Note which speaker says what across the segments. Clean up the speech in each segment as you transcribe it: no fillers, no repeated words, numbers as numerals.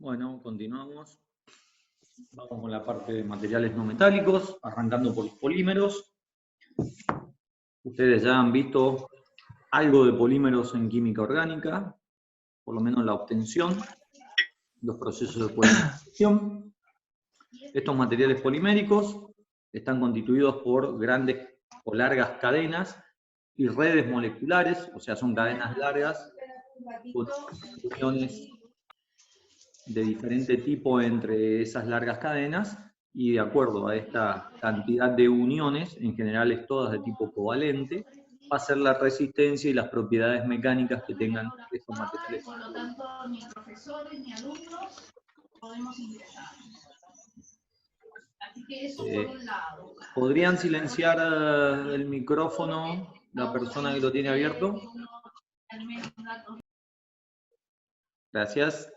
Speaker 1: Bueno, continuamos. Vamos con la parte de materiales no metálicos, arrancando por los polímeros. Ustedes ya han visto algo de polímeros en química orgánica, por lo menos la obtención, los procesos de polimerización. Estos materiales poliméricos están constituidos por grandes o largas cadenas y redes moleculares, o sea, son cadenas largas con uniones de diferente tipo entre esas largas cadenas, y de acuerdo a esta cantidad de uniones, en general es todas de tipo covalente, va a ser la resistencia y las propiedades mecánicas que tengan estos materiales.
Speaker 2: Por lo tanto, ni profesores ni alumnos podemos ingresar. Así que eso por un lado.
Speaker 1: ¿Podrían silenciar el micrófono la persona que lo tiene abierto? Gracias.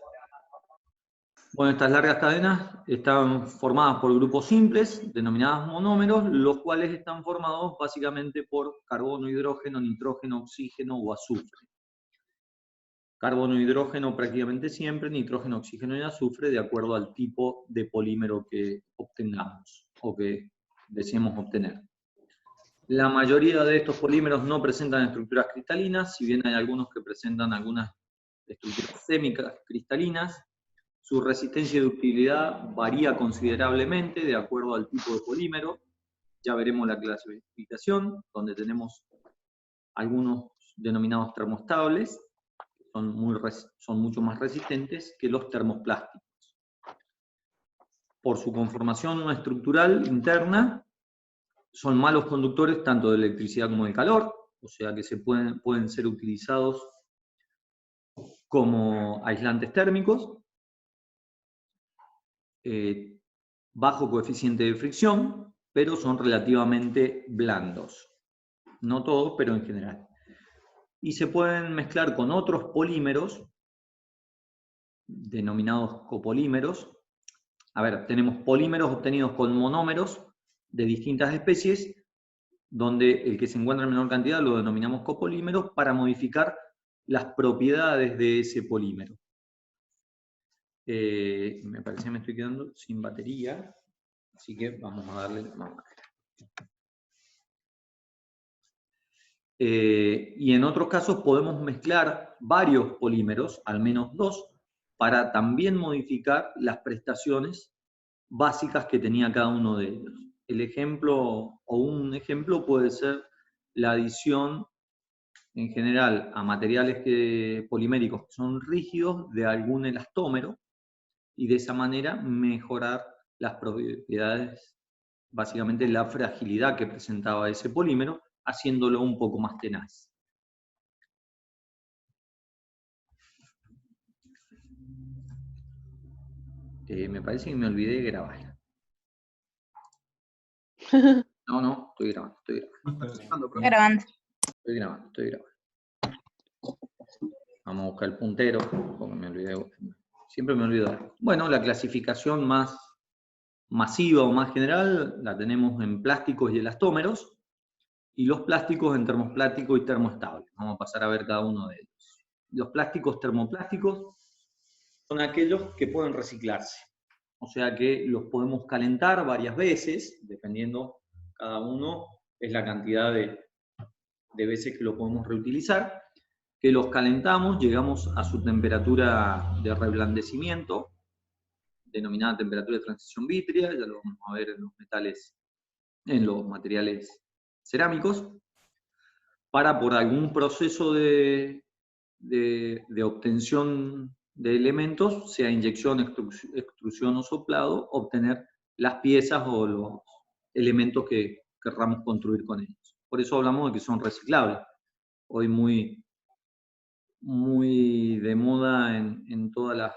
Speaker 1: Bueno, estas largas cadenas están formadas por grupos simples, denominados monómeros, los cuales están formados básicamente por carbono, hidrógeno, nitrógeno, oxígeno o azufre. Carbono, hidrógeno prácticamente siempre, nitrógeno, oxígeno y azufre, de acuerdo al tipo de polímero que obtengamos o que deseemos obtener. La mayoría de estos polímeros no presentan estructuras cristalinas, si bien hay algunos que presentan algunas estructuras semicristalinas. Su resistencia y ductilidad varía considerablemente de acuerdo al tipo de polímero. Ya veremos la clasificación, donde tenemos algunos denominados termoestables, que son mucho más resistentes que los termoplásticos. Por su conformación estructural interna, son malos conductores tanto de electricidad como de calor, o sea que pueden ser utilizados como aislantes térmicos. Bajo coeficiente de fricción, pero son relativamente blandos. No todos, pero en general. Y se pueden mezclar con otros polímeros, denominados copolímeros. A ver, tenemos polímeros obtenidos con monómeros de distintas especies, donde el que se encuentra en menor cantidad lo denominamos copolímeros, para modificar las propiedades de ese polímero. Me parece que me estoy quedando sin batería, así que vamos a darle. Y en otros casos podemos mezclar varios polímeros, al menos dos, para también modificar las prestaciones básicas que tenía cada uno de ellos. Un ejemplo puede ser la adición en general a materiales poliméricos que son rígidos de algún elastómero, y de esa manera mejorar las propiedades, básicamente la fragilidad que presentaba ese polímero, haciéndolo un poco más tenaz. Me parece que me olvidé de grabar. No, estoy grabando. Estoy grabando. Vamos a buscar el puntero, porque me olvidé. Siempre me olvido de algo. Bueno, la clasificación más masiva o más general la tenemos en plásticos y elastómeros, y los plásticos en termoplástico y termoestable. Vamos a pasar a ver cada uno de ellos. Los plásticos termoplásticos son aquellos que pueden reciclarse, o sea que los podemos calentar varias veces, dependiendo, cada uno es la cantidad de veces que lo podemos reutilizar, que los calentamos, llegamos a su temperatura de reblandecimiento, denominada temperatura de transición vítrea, ya lo vamos a ver en los materiales cerámicos, para por algún proceso de obtención de elementos, sea inyección, extrusión o soplado, obtener las piezas o los elementos que querramos construir con ellos. Por eso hablamos de que son reciclables. Hoy muy de moda en todas las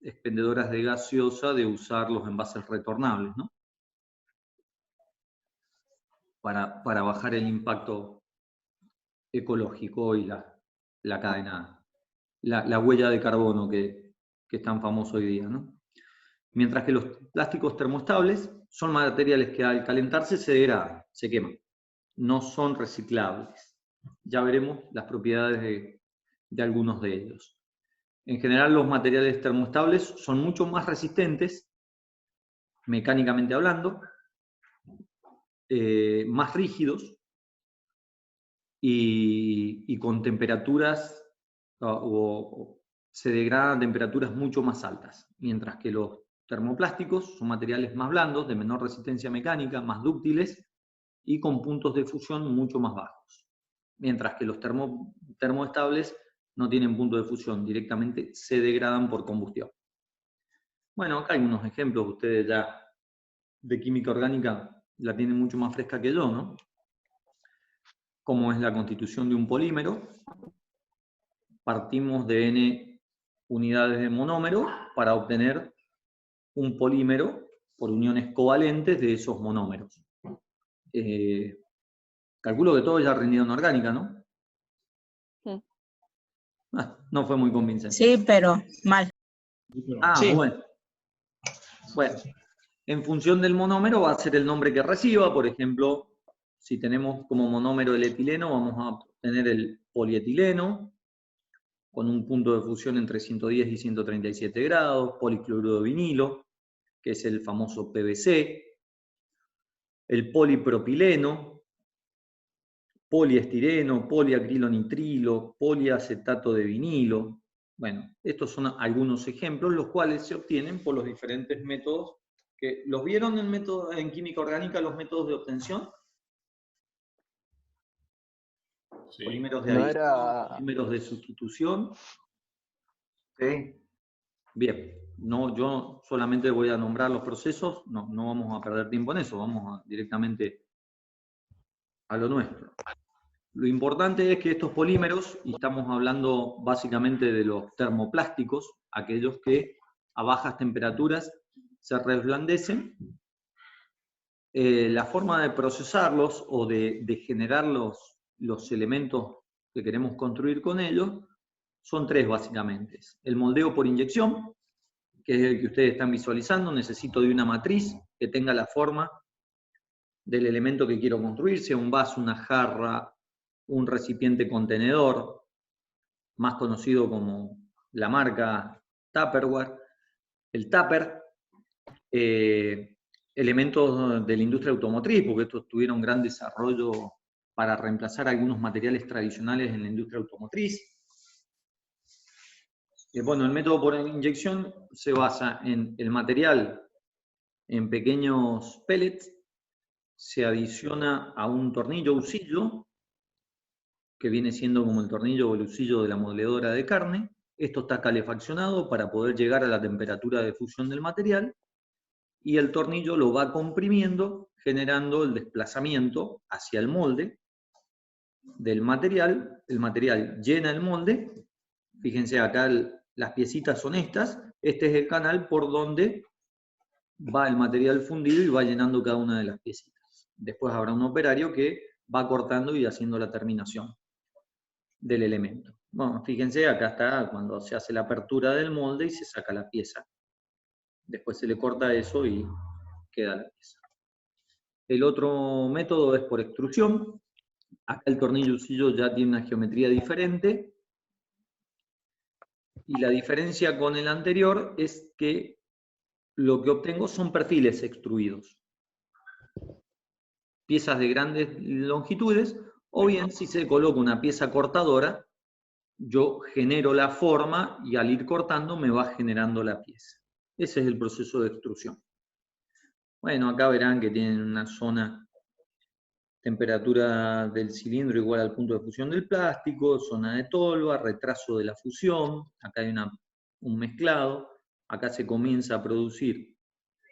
Speaker 1: expendedoras de gaseosa de usar los envases retornables, ¿no? Para bajar el impacto ecológico y la cadena, la huella de carbono que es tan famoso hoy día, ¿no? Mientras que los plásticos termoestables son materiales que al calentarse se degradan, se queman, no son reciclables. Ya veremos las propiedades de algunos de ellos. En general, los materiales termoestables son mucho más resistentes, mecánicamente hablando, más rígidos y con temperaturas se degradan a temperaturas mucho más altas, mientras que los termoplásticos son materiales más blandos, de menor resistencia mecánica, más dúctiles y con puntos de fusión mucho más bajos. Mientras que los termoestables no tienen punto de fusión, directamente se degradan por combustión. Bueno, acá hay unos ejemplos, ustedes ya de química orgánica la tienen mucho más fresca que yo, ¿no? Cómo es la constitución de un polímero. Partimos de N unidades de monómero para obtener un polímero por uniones covalentes de esos monómeros. Calculo que todo ya rendido en orgánica, ¿no?
Speaker 3: Sí.
Speaker 1: No fue muy convincente.
Speaker 4: Sí, pero mal.
Speaker 3: Sí.
Speaker 1: Bueno. Bueno, en función del monómero va a ser el nombre que reciba. Por ejemplo, si tenemos como monómero el etileno, vamos a obtener el polietileno, con un punto de fusión entre 110 y 137 grados, policloruro de vinilo, que es el famoso PVC, el polipropileno, poliestireno, poliacrilonitrilo, poliacetato de vinilo. Bueno, estos son algunos ejemplos, los cuales se obtienen por los diferentes métodos. ¿Los vieron en química orgánica, los métodos de obtención? Sí. Polímeros de adición, polímeros de sustitución. Sí. Bien, no, yo solamente voy a nombrar los procesos, no vamos a perder tiempo en eso, vamos directamente a lo nuestro. Lo importante es que estos polímeros, y estamos hablando básicamente de los termoplásticos, aquellos que a bajas temperaturas se reblandecen, la forma de procesarlos o de generar los elementos que queremos construir con ellos son tres básicamente. El moldeo por inyección, que es el que ustedes están visualizando. Necesito de una matriz que tenga la forma del elemento que quiero construir, sea un vaso, una jarra, un recipiente contenedor, más conocido como la marca Tupperware, el Tupper, elementos de la industria automotriz, porque estos tuvieron gran desarrollo para reemplazar algunos materiales tradicionales en la industria automotriz. Bueno, el método por inyección se basa en el material en pequeños pellets, se adiciona a un tornillo usillo, que viene siendo como el tornillo o el usillo de la moledora de carne. Esto está calefaccionado para poder llegar a la temperatura de fusión del material, y el tornillo lo va comprimiendo, generando el desplazamiento hacia el molde del material. El material llena el molde. Fíjense acá, las piecitas son estas. Este es el canal por donde va el material fundido y va llenando cada una de las piecitas. Después habrá un operario que va cortando y haciendo la terminación del elemento. Bueno, fíjense, acá está cuando se hace la apertura del molde y se saca la pieza. Después se le corta eso y queda la pieza. El otro método es por extrusión. Acá el tornillo usillo ya tiene una geometría diferente. Y la diferencia con el anterior es que lo que obtengo son perfiles extruidos. Piezas de grandes longitudes, o bien si se coloca una pieza cortadora, yo genero la forma y al ir cortando me va generando la pieza. Ese es el proceso de extrusión. Bueno, acá verán que tienen una zona, temperatura del cilindro igual al punto de fusión del plástico, zona de tolva, retraso de la fusión, acá hay un mezclado, acá se comienza a producir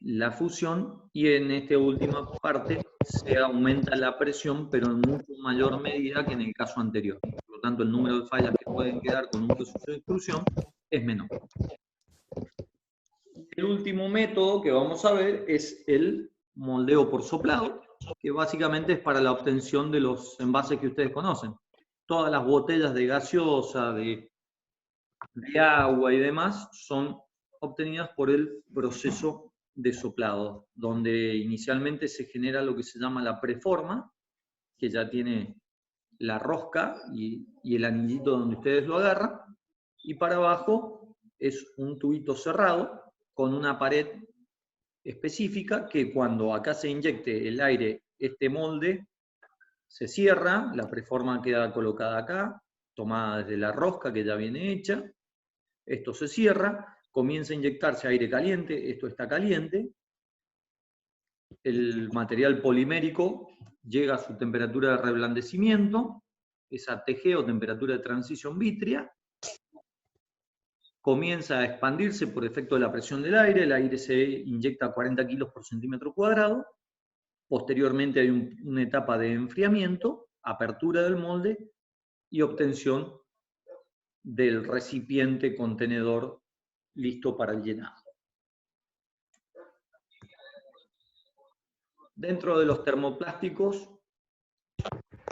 Speaker 1: la fusión y en esta última parte se aumenta la presión, pero en mucho mayor medida que en el caso anterior. Por lo tanto, el número de fallas que pueden quedar con un proceso de extrusión es menor. El último método que vamos a ver es el moldeo por soplado, que básicamente es para la obtención de los envases que ustedes conocen. Todas las botellas de gaseosa, de agua y demás son obtenidas por el proceso de soplado, donde inicialmente se genera lo que se llama la preforma, que ya tiene la rosca y el anillito donde ustedes lo agarran, y para abajo es un tubito cerrado con una pared específica que cuando acá se inyecte el aire, este molde se cierra, la preforma queda colocada acá, tomada desde la rosca que ya viene hecha, esto se cierra, comienza a inyectarse aire caliente, esto está caliente, el material polimérico llega a su temperatura de reblandecimiento, esa TG o temperatura de transición vítrea, comienza a expandirse por efecto de la presión del aire, el aire se inyecta a 40 kilos por centímetro cuadrado, posteriormente hay una etapa de enfriamiento, apertura del molde y obtención del recipiente contenedor listo para el llenado. Dentro de los termoplásticos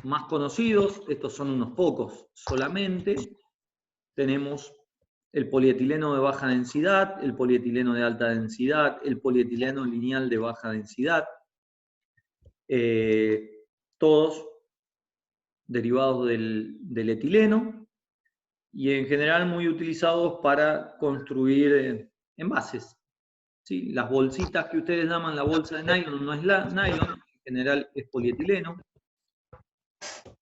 Speaker 1: más conocidos, estos son unos pocos solamente, tenemos el polietileno de baja densidad, el polietileno de alta densidad, el polietileno lineal de baja densidad, todos derivados del etileno y en general muy utilizados para construir envases. ¿Sí? Las bolsitas que ustedes llaman la bolsa de nylon no es nylon, en general es polietileno.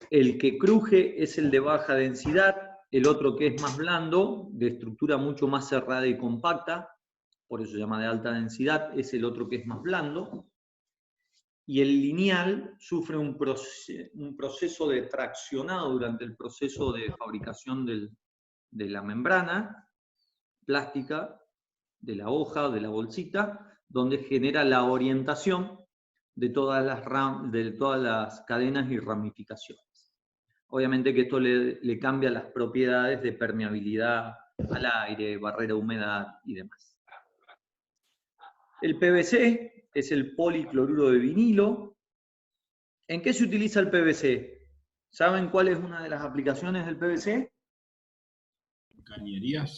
Speaker 1: El que cruje es el de baja densidad, el otro que es más blando, de estructura mucho más cerrada y compacta, por eso se llama de alta densidad, es el otro que es más blando. Y el lineal sufre un proceso de traccionado durante el proceso de fabricación de la membrana plástica, de la hoja, de la bolsita, donde genera la orientación de todas las cadenas y ramificaciones. Obviamente que esto le cambia las propiedades de permeabilidad al aire, barrera humedad y demás. El PVC es el policloruro de vinilo. ¿En qué se utiliza el PVC? ¿Saben cuál es una de las aplicaciones del PVC?
Speaker 3: Cañerías.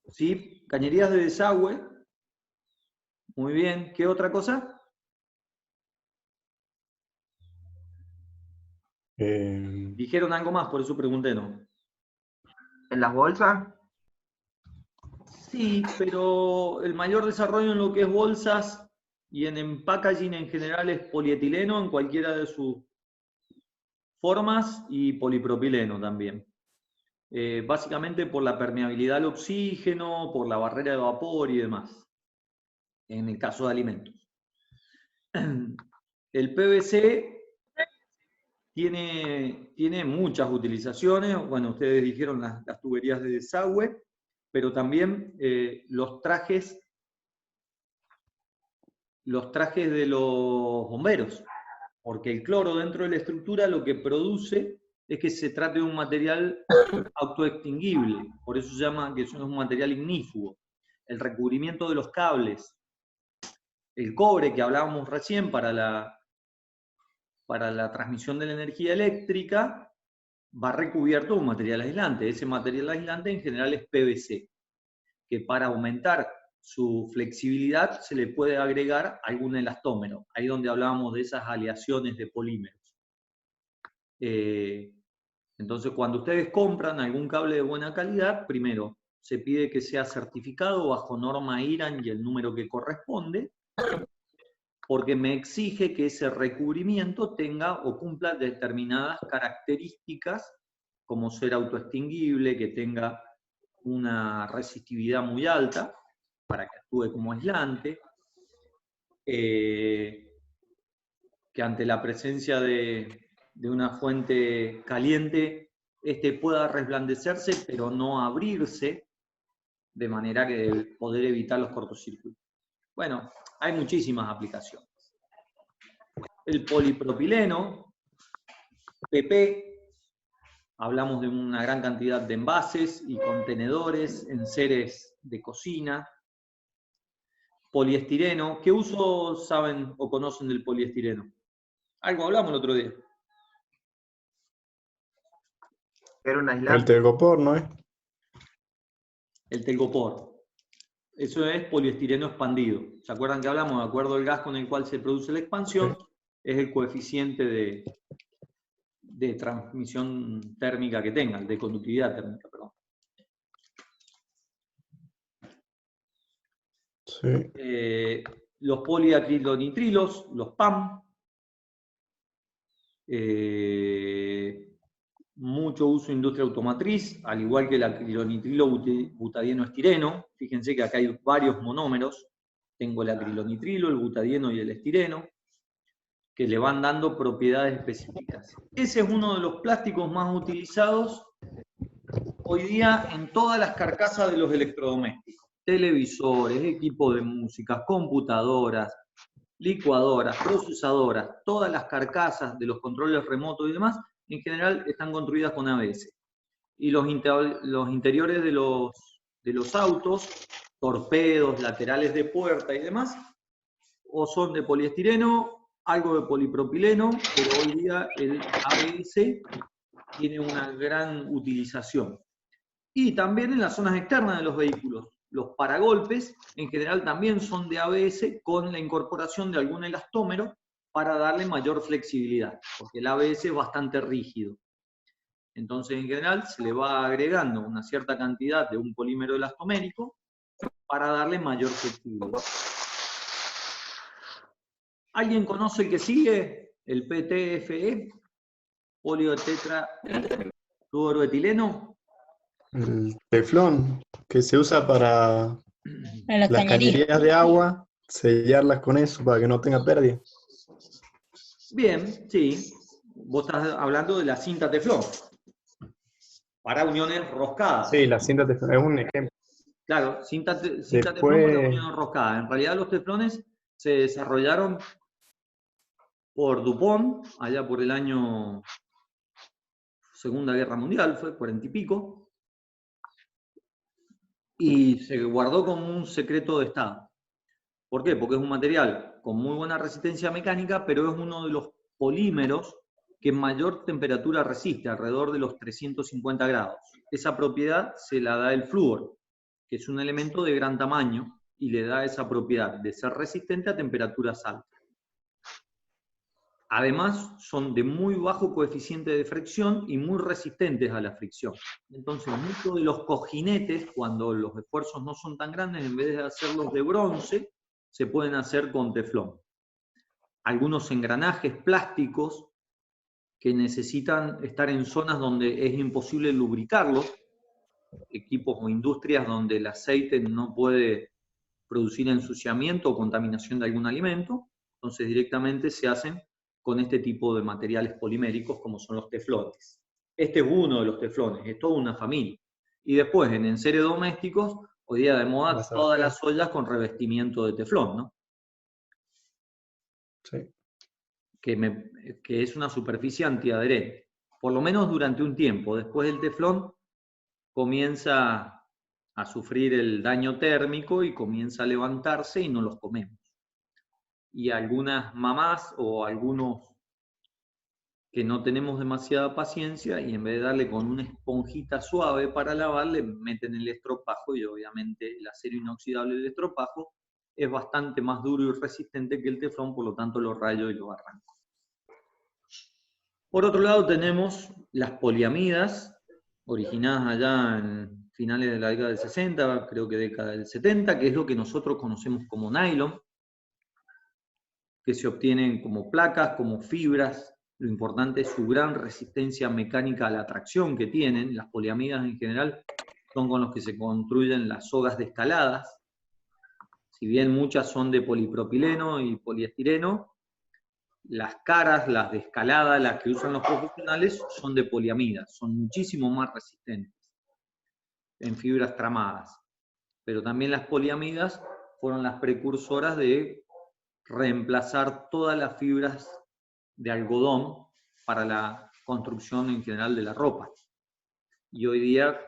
Speaker 1: Sí, cañerías de desagüe. Muy bien. ¿Qué otra cosa? Dijeron algo más, por eso pregunté, ¿no?
Speaker 4: ¿En las bolsas?
Speaker 1: Sí, pero el mayor desarrollo en lo que es bolsas y en packaging en general es polietileno en cualquiera de sus formas y polipropileno también. Básicamente por la permeabilidad al oxígeno, por la barrera de vapor y demás, en el caso de alimentos. El PVC tiene muchas utilizaciones, bueno, ustedes dijeron las tuberías de desagüe, pero también los trajes de los bomberos, porque el cloro dentro de la estructura lo que produce es que se trate de un material autoextinguible, por eso se llama que es un material ignífugo. El recubrimiento de los cables, el cobre que hablábamos recién para la transmisión de la energía eléctrica, va recubierto de un material aislante. Ese material aislante en general es PVC, que para aumentar su flexibilidad se le puede agregar algún elastómero, ahí donde hablábamos de esas aleaciones de polímeros. Entonces, cuando ustedes compran algún cable de buena calidad, primero se pide que sea certificado bajo norma IRAN y el número que corresponde, porque me exige que ese recubrimiento tenga o cumpla determinadas características, como ser autoextinguible, que tenga una resistividad muy alta, para que actúe como aislante, que ante la presencia de una fuente caliente, pueda resplandecerse, pero no abrirse, de manera que poder evitar los cortocircuitos. Bueno, hay muchísimas aplicaciones. El polipropileno, PP, hablamos de una gran cantidad de envases y contenedores, enseres de cocina. Poliestireno, ¿qué uso saben o conocen del poliestireno? Algo hablamos el otro día.
Speaker 4: Era un aislante.
Speaker 5: El telgopor, ¿no es?
Speaker 1: El telgopor. Eso es poliestireno expandido. ¿Se acuerdan que hablamos? De acuerdo al gas con el cual se produce la expansión, es el coeficiente de transmisión térmica que tengan, de conductividad térmica, perdón.
Speaker 3: Sí.
Speaker 1: Los poliacrilonitrilos, los PAM, mucho uso en industria automotriz, al igual que el acrilonitrilo butadieno estireno. Fíjense que acá hay varios monómeros. Tengo el acrilonitrilo, el butadieno y el estireno, que le van dando propiedades específicas. Ese es uno de los plásticos más utilizados hoy día en todas las carcasas de los electrodomésticos. Televisores, equipos de música, computadoras, licuadoras, procesadoras, todas las carcasas de los controles remotos y demás, en general están construidas con ABS. Y los interiores de los autos, torpedos, laterales de puerta y demás, o son de poliestireno, algo de polipropileno, pero hoy día el ABS tiene una gran utilización. Y también en las zonas externas de los vehículos. Los paragolpes, en general, también son de ABS con la incorporación de algún elastómero para darle mayor flexibilidad, porque el ABS es bastante rígido. Entonces, en general, se le va agregando una cierta cantidad de un polímero elastomérico para darle mayor flexibilidad. ¿Alguien conoce el que sigue? El PTFE, poliotetrafluoroetileno.
Speaker 3: El teflón, que se usa para
Speaker 5: Para
Speaker 3: las cañerías de agua, sellarlas con eso para que no tenga pérdida.
Speaker 1: Bien, sí. Vos estás hablando de la cinta teflón. Para uniones roscadas.
Speaker 3: Sí, la cinta teflón es un ejemplo.
Speaker 1: Claro, cinta teflón para uniones roscadas. En realidad los teflones se desarrollaron por DuPont, allá por el año Segunda Guerra Mundial, fue 40 y pico, y se guardó como un secreto de Estado. ¿Por qué? Porque es un material con muy buena resistencia mecánica, pero es uno de los polímeros que mayor temperatura resiste, alrededor de los 350 grados. Esa propiedad se la da el flúor, que es un elemento de gran tamaño, y le da esa propiedad de ser resistente a temperaturas altas. Además, son de muy bajo coeficiente de fricción y muy resistentes a la fricción. Entonces, muchos de los cojinetes, cuando los esfuerzos no son tan grandes, en vez de hacerlos de bronce, se pueden hacer con teflón. Algunos engranajes plásticos que necesitan estar en zonas donde es imposible lubricarlos, equipos o industrias donde el aceite no puede producir ensuciamiento o contaminación de algún alimento, entonces directamente se hacen con este tipo de materiales poliméricos como son los teflones. Este es uno de los teflones, es toda una familia. Y después, en enseres domésticos, hoy día de moda todas las ollas con revestimiento de teflón, ¿no?
Speaker 3: Sí.
Speaker 1: Que es una superficie antiadherente, por lo menos durante un tiempo. Después el teflón comienza a sufrir el daño térmico y comienza a levantarse y no los comemos. Y algunas mamás o algunos que no tenemos demasiada paciencia y en vez de darle con una esponjita suave para lavar, le meten el estropajo y obviamente el acero inoxidable del estropajo es bastante más duro y resistente que el teflón, por lo tanto lo rayo y lo arranco. Por otro lado tenemos las poliamidas, originadas allá en finales de la década del 60, creo que década del 70, que es lo que nosotros conocemos como nylon, que se obtienen como placas, como fibras. Lo importante es su gran resistencia mecánica a la tracción que tienen. Las poliamidas en general son con los que se construyen las sogas descaladas. Si bien muchas son de polipropileno y poliestireno, las caras, las de escalada, las que usan los profesionales, son de poliamidas. Son muchísimo más resistentes en fibras tramadas. Pero también las poliamidas fueron las precursoras de reemplazar todas las fibras de algodón para la construcción en general de la ropa. Y hoy día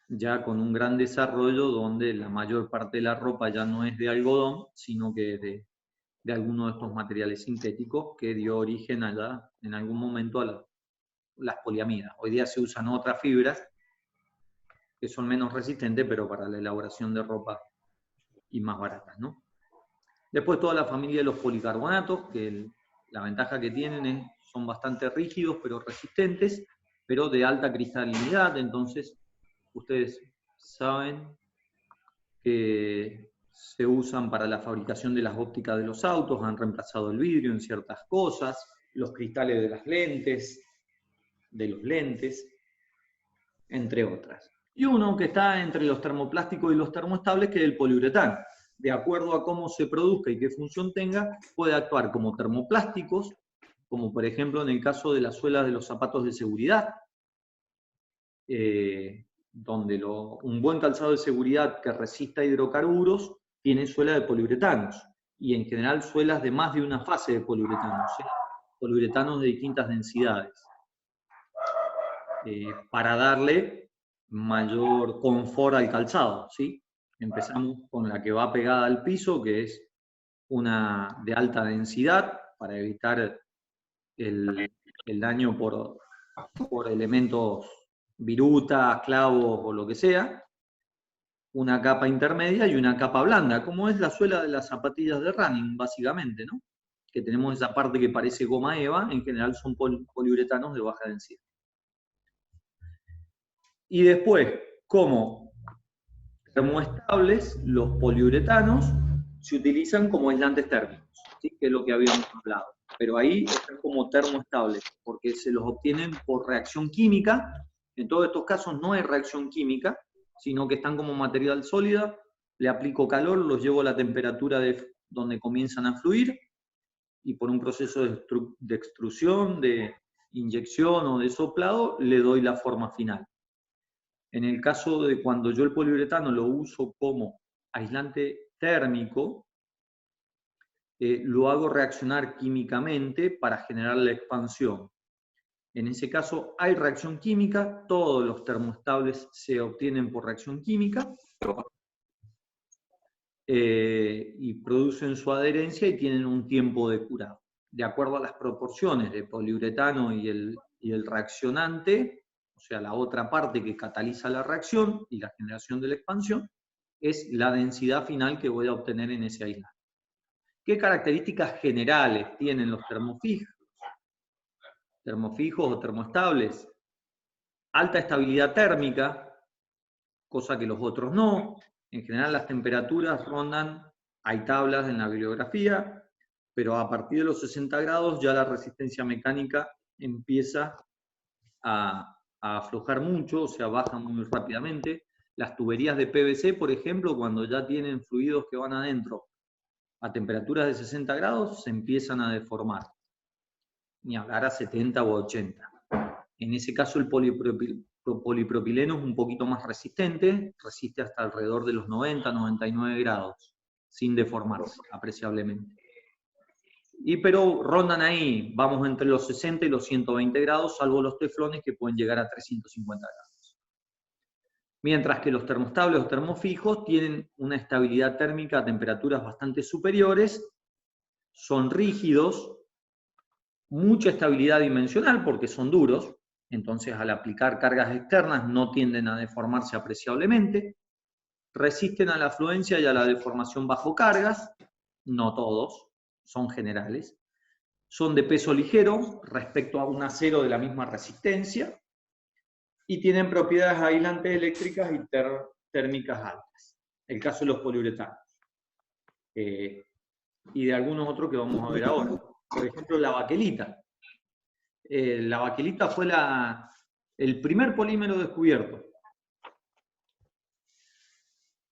Speaker 1: ya con un gran desarrollo donde la mayor parte de la ropa ya no es de algodón, sino que de alguno de estos materiales sintéticos que dio origen allá en algún momento a las poliamidas. Hoy día se usan otras fibras que son menos resistentes, pero para la elaboración de ropa y más baratas, ¿no? Después toda la familia de los policarbonatos, que la ventaja que tienen es son bastante rígidos pero resistentes, pero de alta cristalinidad. Entonces ustedes saben que se usan para la fabricación de las ópticas de los autos, han reemplazado el vidrio en ciertas cosas, los cristales de las lentes, de los lentes, entre otras. Y uno que está entre los termoplásticos y los termoestables, que es el poliuretano. De acuerdo a cómo se produzca y qué función tenga, puede actuar como termoplásticos, como por ejemplo en el caso de las suelas de los zapatos de seguridad, donde un buen calzado de seguridad que resista hidrocarburos tiene suela de poliuretanos, y en general suelas de más de una fase de poliuretanos, poliuretanos de distintas densidades, para darle mayor confort al calzado, ¿sí? Empezamos con la que va pegada al piso, que es una de alta densidad, para evitar el daño por elementos virutas, clavos o lo que sea, una capa intermedia y una capa blanda, como es la suela de las zapatillas de running, básicamente, ¿no? Que tenemos esa parte que parece goma eva, en general son poliuretanos de baja densidad. Y después, como termoestables, los poliuretanos se utilizan como aislantes térmicos, ¿sí? Que es lo que habíamos hablado. Pero ahí están como termoestables, porque se los obtienen por reacción química. En todos estos casos no hay reacción química, sino que están como material sólido, le aplico calor, los llevo a la temperatura de donde comienzan a fluir, y por un proceso de extrusión, de inyección o de soplado, le doy la forma final. En el caso de cuando yo el poliuretano lo uso como aislante térmico, lo hago reaccionar químicamente para generar la expansión. En ese caso hay reacción química, todos los termoestables se obtienen por reacción química, y producen su adherencia y tienen un tiempo de curado. De acuerdo a las proporciones de poliuretano y el reaccionante, o sea, la otra parte que cataliza la reacción y la generación de la expansión, es la densidad final que voy a obtener en ese aislante. ¿Qué características generales tienen los termofijos? Termofijos o termoestables. Alta estabilidad térmica, cosa que los otros no. En general las temperaturas rondan, hay tablas en la bibliografía, pero a partir de los 60 grados ya la resistencia mecánica empieza a aflojar mucho, o sea, baja muy rápidamente. Las tuberías de PVC, por ejemplo, cuando ya tienen fluidos que van adentro a temperaturas de 60 grados, se empiezan a deformar. Ni hablar a 70 o 80. En ese caso el polipropileno es un poquito más resistente, resiste hasta alrededor de los 90, 99 grados, sin deformarse apreciablemente. Pero rondan ahí, vamos entre los 60 y los 120 grados, salvo los teflones que pueden llegar a 350 grados. Mientras que los termoestables o termofijos tienen una estabilidad térmica a temperaturas bastante superiores, son rígidos, mucha estabilidad dimensional porque son duros, entonces al aplicar cargas externas no tienden a deformarse apreciablemente, resisten a la afluencia y a la deformación bajo cargas, no todos, son generales, son de peso ligero respecto a un acero de la misma resistencia, y tienen propiedades aislantes eléctricas y térmicas altas. El caso de los poliuretanos. Y de algunos otros que vamos a ver ahora. Por ejemplo, la baquelita. La baquelita fue el primer polímero descubierto,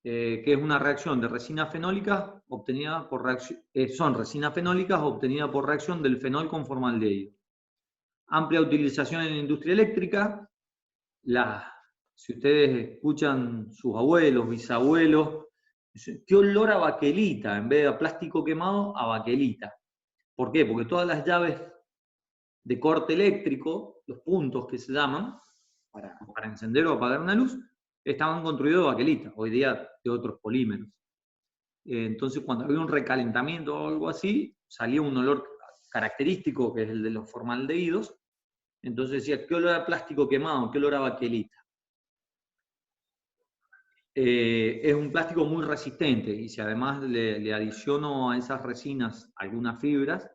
Speaker 1: que es una reacción de resina fenólica obtenida por reacción, son resinas fenólicas obtenidas por reacción del fenol con formaldehído. Amplia utilización en la industria eléctrica. Si ustedes escuchan sus abuelos, bisabuelos, dicen, ¿qué olor a baquelita? En vez de a plástico quemado, a baquelita. ¿Por qué? Porque todas las llaves de corte eléctrico, los puntos que se llaman, para encender o apagar una luz, estaban construidos de baquelita, hoy día de otros polímeros. Entonces cuando había un recalentamiento o algo así, salía un olor característico, que es el de los formaldehídos. Entonces decía, ¿qué olor a plástico quemado? ¿Qué olor a baquelita? Es un plástico muy resistente, y si además le adiciono a esas resinas algunas fibras,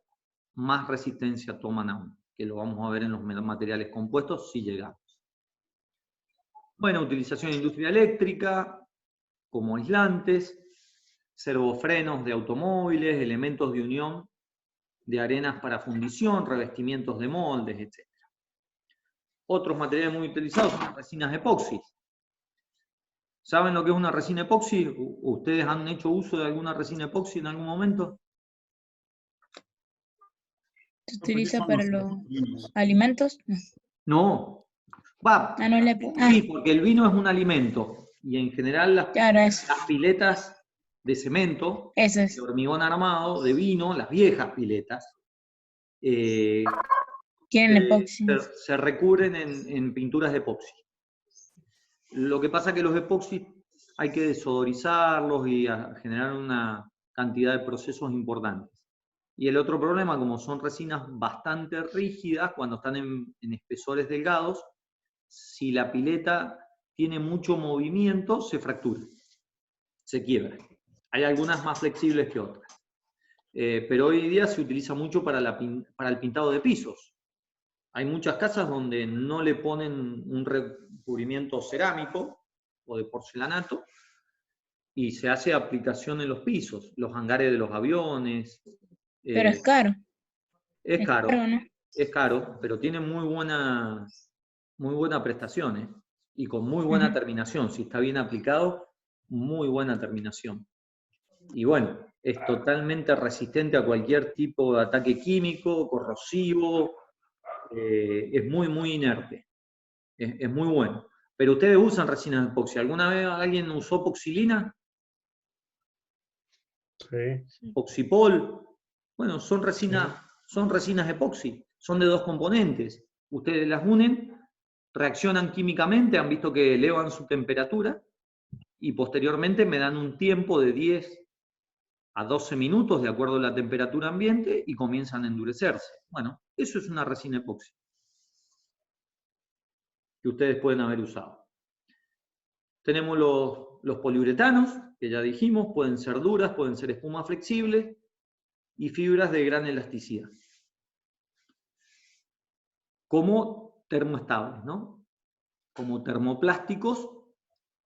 Speaker 1: más resistencia toman aún, que lo vamos a ver en los materiales compuestos si llegamos. Bueno, utilización de industria eléctrica como aislantes, servofrenos de automóviles, elementos de unión de arenas para fundición, revestimientos de moldes, etc. Otros materiales muy utilizados son las resinas epoxi. ¿Saben lo que es una resina epoxi? ¿Ustedes han hecho uso de alguna resina epoxi en algún momento?
Speaker 5: ¿Se utiliza para los alimentos?
Speaker 1: No. Va,
Speaker 5: Ah, no le...
Speaker 1: sí, porque el vino es un alimento y en general
Speaker 5: claro, eso.
Speaker 1: las piletas de cemento,
Speaker 5: Eso es.
Speaker 1: de hormigón armado, de vino, las viejas piletas,
Speaker 5: Tienen epoxi.
Speaker 1: se recubren en pinturas de epoxi. Lo que pasa es que los epoxis hay que desodorizarlos y generar una cantidad de procesos importantes. Y el otro problema, como son resinas bastante rígidas, cuando están en espesores delgados, si la pileta tiene mucho movimiento, se fractura, se quiebra. Hay algunas más flexibles que otras. Pero hoy en día se utiliza mucho para el pintado de pisos. Hay muchas casas donde no le ponen un recubrimiento cerámico o de porcelanato y se hace aplicación en los pisos, los hangares de los aviones.
Speaker 5: Pero es caro.
Speaker 1: Es caro,
Speaker 5: ¿no?
Speaker 1: es caro, pero tiene muy buena prestación, y con muy buena terminación. Si está bien aplicado, muy buena terminación. Y bueno, es totalmente resistente a cualquier tipo de ataque químico, corrosivo, es muy inerte, es muy bueno. Pero ustedes usan resina epoxi. ¿Alguna vez alguien usó epoxilina?
Speaker 3: Sí.
Speaker 1: Oxipol. Bueno, son resinas epoxi, son de 2 componentes. Ustedes las unen, reaccionan químicamente, han visto que elevan su temperatura y posteriormente me dan un tiempo de 10 a 12 minutos de acuerdo a la temperatura ambiente y comienzan a endurecerse. Bueno, eso es una resina epoxi que ustedes pueden haber usado. Tenemos los poliuretanos, que ya dijimos, pueden ser duras, pueden ser espumas flexibles y fibras de gran elasticidad. Como termoestables, ¿no? Como termoplásticos,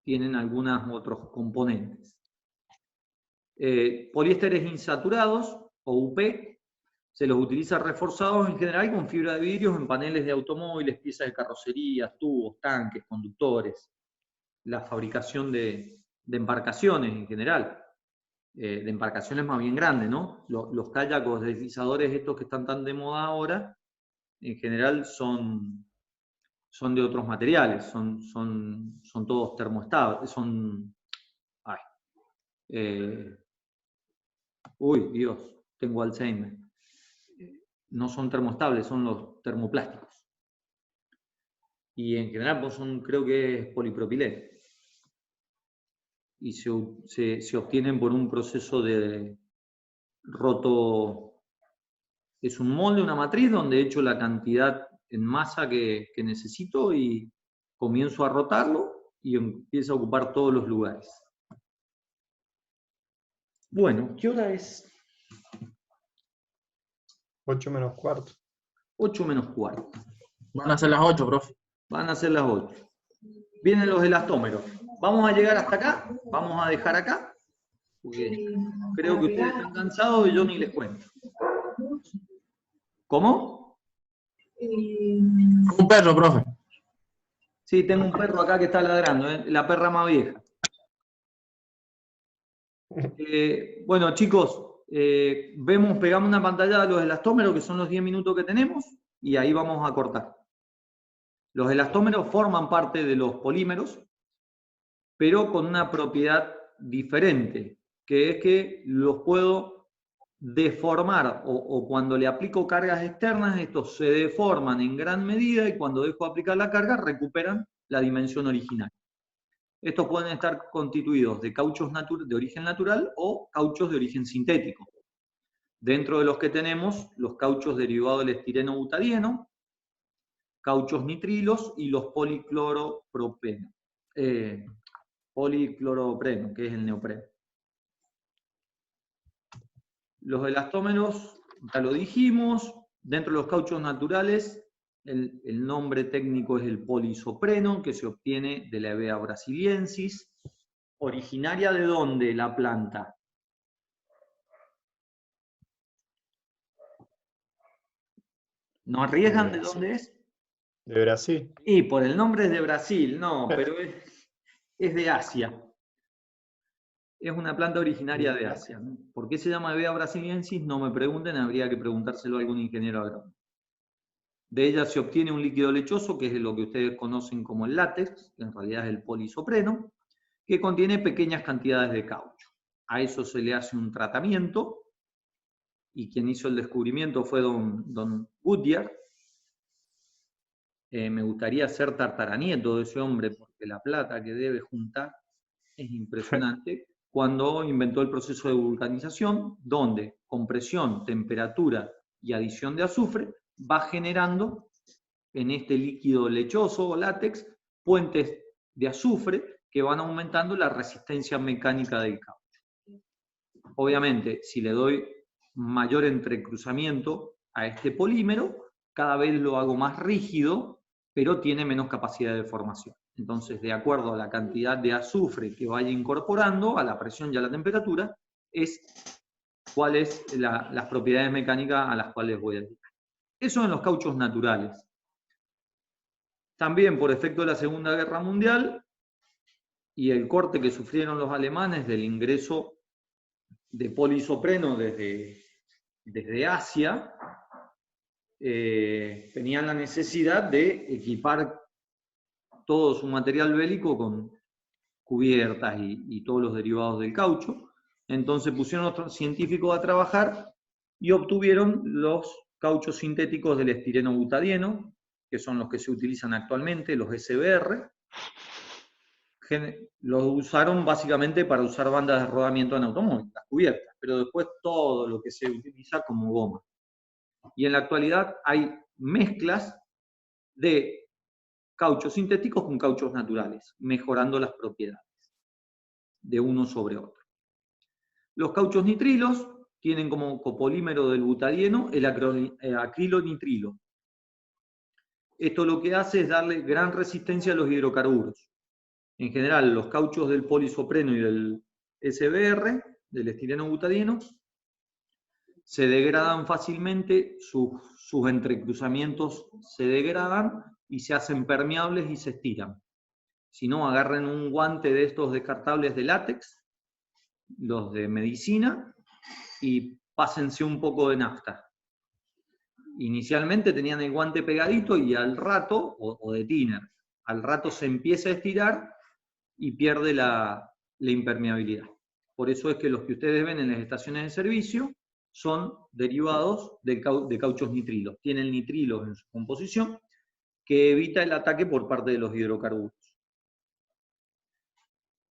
Speaker 1: tienen algunos otros componentes. Poliésteres insaturados, o UP, se los utiliza reforzados en general con fibra de vidrios en paneles de automóviles, piezas de carrocerías, tubos, tanques, conductores, la fabricación de embarcaciones en general, de embarcaciones más bien grandes, ¿no? Los kayakos deslizadores estos que están tan de moda ahora, en general son de otros materiales, son todos termoestables, uy, Dios, tengo Alzheimer. No son termoestables, son los termoplásticos. Y en general pues creo que es polipropileno. Y se obtienen por un proceso de roto. Es un molde, una matriz, donde echo la cantidad en masa que necesito y comienzo a rotarlo y empiezo a ocupar todos los lugares. Bueno, ¿qué hora es?
Speaker 3: 8 menos cuarto.
Speaker 1: 8 menos cuarto.
Speaker 6: Van a ser las 8, profe.
Speaker 1: Van a ser las 8. Vienen los elastómeros. Vamos a llegar hasta acá, vamos a dejar acá, porque creo que ustedes están cansados y yo ni les cuento. ¿Cómo?
Speaker 6: Un perro, profe.
Speaker 1: Sí, tengo un perro acá que está ladrando, la perra más vieja. Bueno, chicos, pegamos una pantalla de los elastómeros, que son los 10 minutos que tenemos, y ahí vamos a cortar. Los elastómeros forman parte de los polímeros, pero con una propiedad diferente, que es que los puedo deformar, o cuando le aplico cargas externas, estos se deforman en gran medida y cuando dejo aplicar la carga recuperan la dimensión original. Estos pueden estar constituidos de cauchos de origen natural o cauchos de origen sintético. Dentro de los que tenemos los cauchos derivados del estireno butadieno, cauchos nitrilos y los policloropreno, que es el neopreno. Los elastómeros, ya lo dijimos, Dentro de los cauchos naturales, el nombre técnico es el polisopreno, que se obtiene de la Hevea brasiliensis. ¿Originaria de dónde la planta? ¿No arriesgan de dónde es?
Speaker 3: De Brasil.
Speaker 1: Y por el nombre es de Brasil, no, pero es de Asia. Es una planta originaria de Asia. ¿No? ¿Por qué se llama Hevea brasiliensis? No me pregunten, habría que preguntárselo a algún ingeniero agrónomo. De ella se obtiene un líquido lechoso, que es lo que ustedes conocen como el látex, que en realidad es el polisopreno, que contiene pequeñas cantidades de caucho. A eso se le hace un tratamiento, y quien hizo el descubrimiento fue don Goodyear. Me gustaría ser tartaranieto de ese hombre, porque la plata que debe juntar es impresionante. Cuando inventó el proceso de vulcanización, donde con presión, temperatura y adición de azufre, va generando en este líquido lechoso o látex puentes de azufre que van aumentando la resistencia mecánica del caucho. Obviamente, si le doy mayor entrecruzamiento a este polímero, cada vez lo hago más rígido, pero tiene menos capacidad de deformación. Entonces, de acuerdo a la cantidad de azufre que vaya incorporando, a la presión y a la temperatura, es cuáles las propiedades mecánicas a las cuales voy a dedicar. Eso en los cauchos naturales. También por efecto de la Segunda Guerra Mundial y el corte que sufrieron los alemanes del ingreso de polisopreno desde Asia, tenían la necesidad de equipar todo su material bélico con cubiertas y todos los derivados del caucho. Entonces pusieron a otros científicos a trabajar y obtuvieron los cauchos sintéticos del estireno butadieno, que son los que se utilizan actualmente, los SBR. Los usaron básicamente para usar bandas de rodamiento en automóviles, las cubiertas, pero después todo lo que se utiliza como goma. Y en la actualidad hay mezclas de cauchos sintéticos con cauchos naturales, mejorando las propiedades de uno sobre otro. Los cauchos nitrilos tienen como copolímero del butadieno el acrilonitrilo. Esto lo que hace es darle gran resistencia a los hidrocarburos. En general, los cauchos del polisopreno y del SBR, del estireno butadieno, se degradan fácilmente, sus entrecruzamientos se degradan y se hacen permeables y se estiran. Si no, agarren un guante de estos descartables de látex, los de medicina, y pásense un poco de nafta. Inicialmente tenían el guante pegadito y al rato, o de thinner, al rato se empieza a estirar y pierde la impermeabilidad. Por eso es que los que ustedes ven en las estaciones de servicio son derivados de cauchos nitrilos. Tienen nitrilos en su composición que evita el ataque por parte de los hidrocarburos.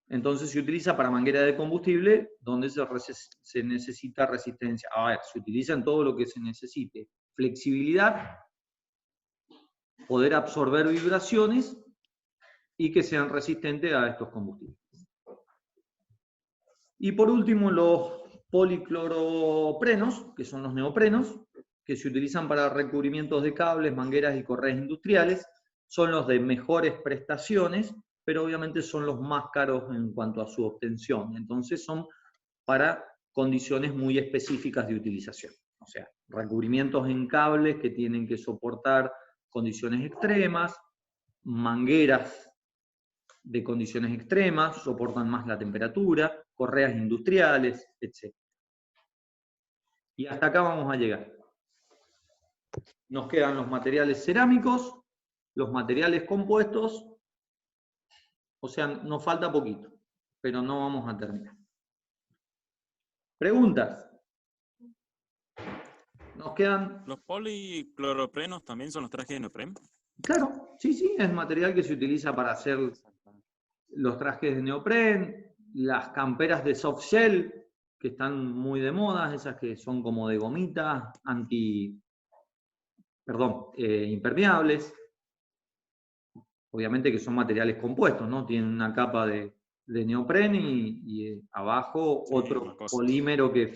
Speaker 1: Entonces se utiliza para manguera de combustible donde se necesita resistencia. A ver, se utiliza en todo lo que se necesite. Flexibilidad, poder absorber vibraciones y que sean resistentes a estos combustibles. Y por último, los policloroprenos, que son los neoprenos, que se utilizan para recubrimientos de cables, mangueras y correas industriales, son los de mejores prestaciones, pero obviamente son los más caros en cuanto a su obtención. Entonces son para condiciones muy específicas de utilización. O sea, recubrimientos en cables que tienen que soportar condiciones extremas, mangueras de condiciones extremas, soportan más la temperatura, correas industriales, etc. Y hasta acá vamos a llegar. Nos quedan los materiales cerámicos, los materiales compuestos, o sea, nos falta poquito, pero no vamos a terminar. ¿Preguntas? Nos quedan...
Speaker 7: ¿Los policloroprenos también son los trajes de neopren?
Speaker 1: Claro, sí, es material que se utiliza para hacer los trajes de neopren, las camperas de soft shell, que están muy de moda, esas que son como de gomita, impermeables. Obviamente que son materiales compuestos, ¿no? Tienen una capa de de neopren y abajo
Speaker 7: Sí,
Speaker 1: otro
Speaker 7: una cosa.
Speaker 1: polímero que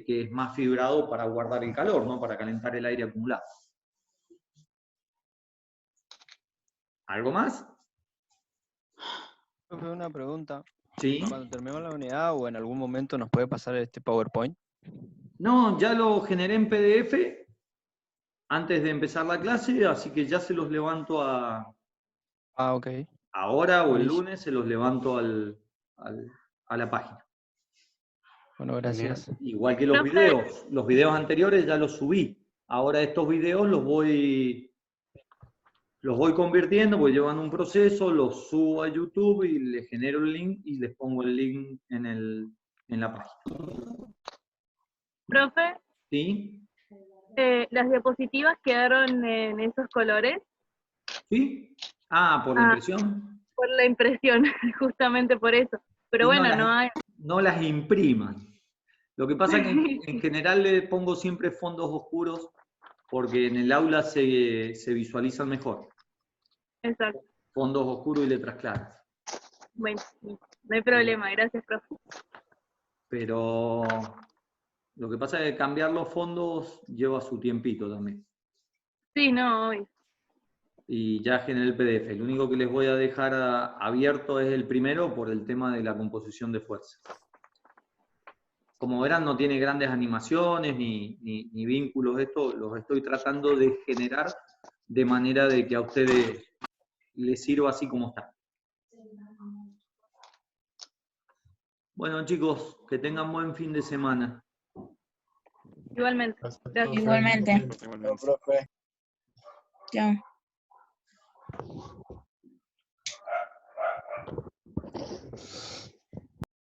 Speaker 1: es más fibrado para guardar el calor, ¿no? Para calentar el aire acumulado. ¿Algo más?
Speaker 8: Profe, una pregunta.
Speaker 1: Sí.
Speaker 8: Cuando terminemos la unidad o en algún momento nos puede pasar este PowerPoint.
Speaker 1: No, ya lo generé en PDF antes de empezar la clase, así que ya se los levanto
Speaker 8: Ah, ok.
Speaker 1: ahora o el
Speaker 8: Buenísimo.
Speaker 1: lunes, se los levanto a la página.
Speaker 8: Bueno, gracias.
Speaker 1: Igual que los videos anteriores ya los subí. Ahora estos videos los voy convirtiendo, porque llevan un proceso, los subo a YouTube y les genero el link y les pongo el link en la página.
Speaker 9: Profe,
Speaker 1: ¿Sí?
Speaker 9: las diapositivas quedaron en esos colores
Speaker 1: ¿Sí? Ah, ¿por la impresión?
Speaker 9: por la impresión, justamente por eso. Pero
Speaker 1: Y
Speaker 9: bueno, no hay...
Speaker 1: no las impriman. Lo que pasa es que en general le pongo siempre fondos oscuros porque en el aula se visualizan mejor.
Speaker 9: Exacto.
Speaker 1: Fondos oscuros y letras claras.
Speaker 9: Bueno, no hay problema, gracias, profe.
Speaker 1: Pero lo que pasa es que cambiar los fondos lleva su tiempito también.
Speaker 9: Sí, no, hoy.
Speaker 1: Y ya generé el PDF. Lo único que les voy a dejar abierto es el primero por el tema de la composición de fuerza. Como verán, no tiene grandes animaciones ni vínculos. Esto los estoy tratando de generar de manera de que a ustedes les sirva así como está. Bueno, chicos, que tengan buen fin de semana.
Speaker 9: Igualmente. Gracias.
Speaker 5: Igualmente.
Speaker 7: Igualmente.
Speaker 3: Profe.
Speaker 5: Chao.